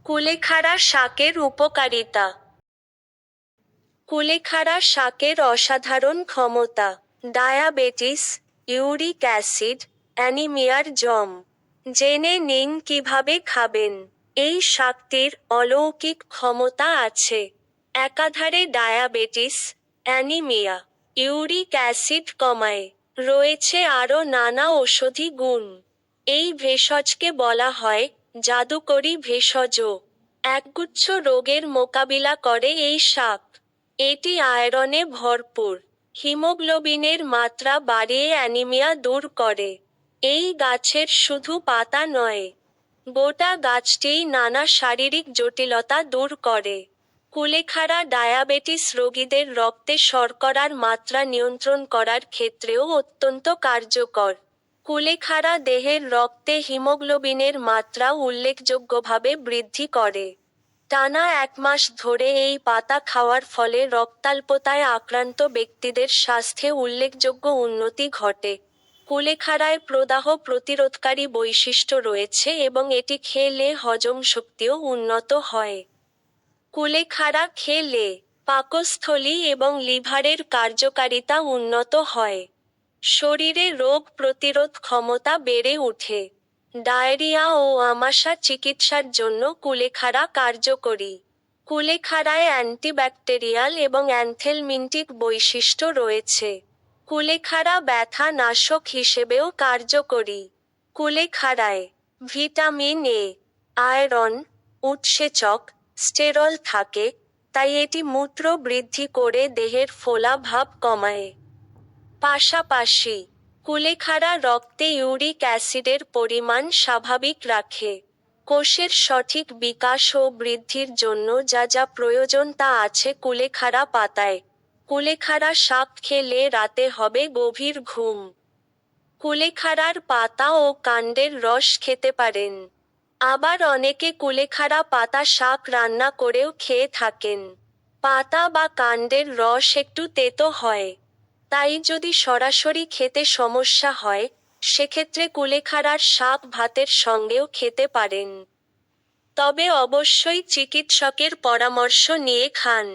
কুলেখাড়া শাকের উপকারিতা। কুলেখাড়া শাকের অসাধারণ ক্ষমতা। ডায়াবেটিস, ইউরিক অ্যাসিড, অ্যানিমিয়ার জম। জেনে নিন কিভাবে খাবেন। এই শাকটির অলৌকিক ক্ষমতা আছে। একাধারে ডায়াবেটিস, অ্যানিমিয়া, ইউরিক অ্যাসিড কমায়। রয়েছে আরও নানা ঔষধি গুণ। এই ভেষজকে বলা হয় জাদুকরী ভেষজ। একগুচ্ছ রোগের মোকাবিলা করে এই শাক। এটি আয়রনে ভরপুর। হিমোগ্লোবিনের মাত্রা বাড়িয়ে অ্যানিমিয়া দূর করে। এই গাছের শুধু পাতা নয়, গোটা গাছটিই নানা শারীরিক জটিলতা দূর করে। কুলেখাড়া ডায়াবেটিস রোগীদের রক্তে শর্করার মাত্রা নিয়ন্ত্রণ করার ক্ষেত্রেও অত্যন্ত কার্যকর। কুলেখাড়া দেহের রক্তে হিমোগ্লোবিনের মাত্রা উল্লেখযোগ্যভাবে বৃদ্ধি করে। টানা 1 মাস ধরে এই পাতা খাওয়ার ফলে রক্তাল্পতায় আক্রান্ত ব্যক্তিদের স্বাস্থ্যে উল্লেখযোগ্য উন্নতি ঘটে। কুলেখাড়ায় প্রদাহ প্রতিরোধকারী বৈশিষ্ট্য রয়েছে এবং এটি খেলে হজম শক্তিও উন্নত হয়। কুলেখাড়া খেলে পাকস্থলী এবং লিভারের কার্যকারিতা উন্নত হয়। শরীরে রোগ প্রতিরোধ ক্ষমতা বেড়ে ওঠে। ডায়রিয়া ও আমাশা চিকিৎসার জন্য কুলেখাড়া কার্যকরী। কুলেখাড়ায় অ্যান্টিব্যাকটেরিয়াল এবং অ্যানথেলমিন্টিক বৈশিষ্ট্য রয়েছে। কুলেখাড়া ব্যথা নাশক হিসেবেও কার্যকরী। কুলেখাড়ায় ভিটামিন এ, আয়রন, উৎসেচক, স্টেরল থাকে, তাই এটি মূত্র বৃদ্ধি করে দেহের ফোলা ভাব কমায়। পাশাপাশি কুলেখাড়া রক্তে ইউরিক অ্যাসিডের পরিমাণ স্বাভাবিক রাখে। কোষের সঠিক বিকাশ ও বৃদ্ধির জন্য যা যা প্রয়োজন তা আছে কুলেখাড়া পাতায়। কুলেখাড়া শাক খেলে রাতে হবে গভীর ঘুম। কুলেখাড়ার পাতা ও কাণ্ডের রস খেতে পারেন। আবার অনেকে কুলেখাড়া পাতা শাক রান্না করেও খেয়ে থাকেন। পাতা বা কাণ্ডের রস একটু তেতো হয়। তাই যদি সরাসরি খেতে সমস্যা হয়, সেক্ষেত্রে কুলেখাড়ার শাক ভাতের সঙ্গেও খেতে পারেন। তবে অবশ্যই চিকিৎসকের পরামর্শ নিয়ে খান।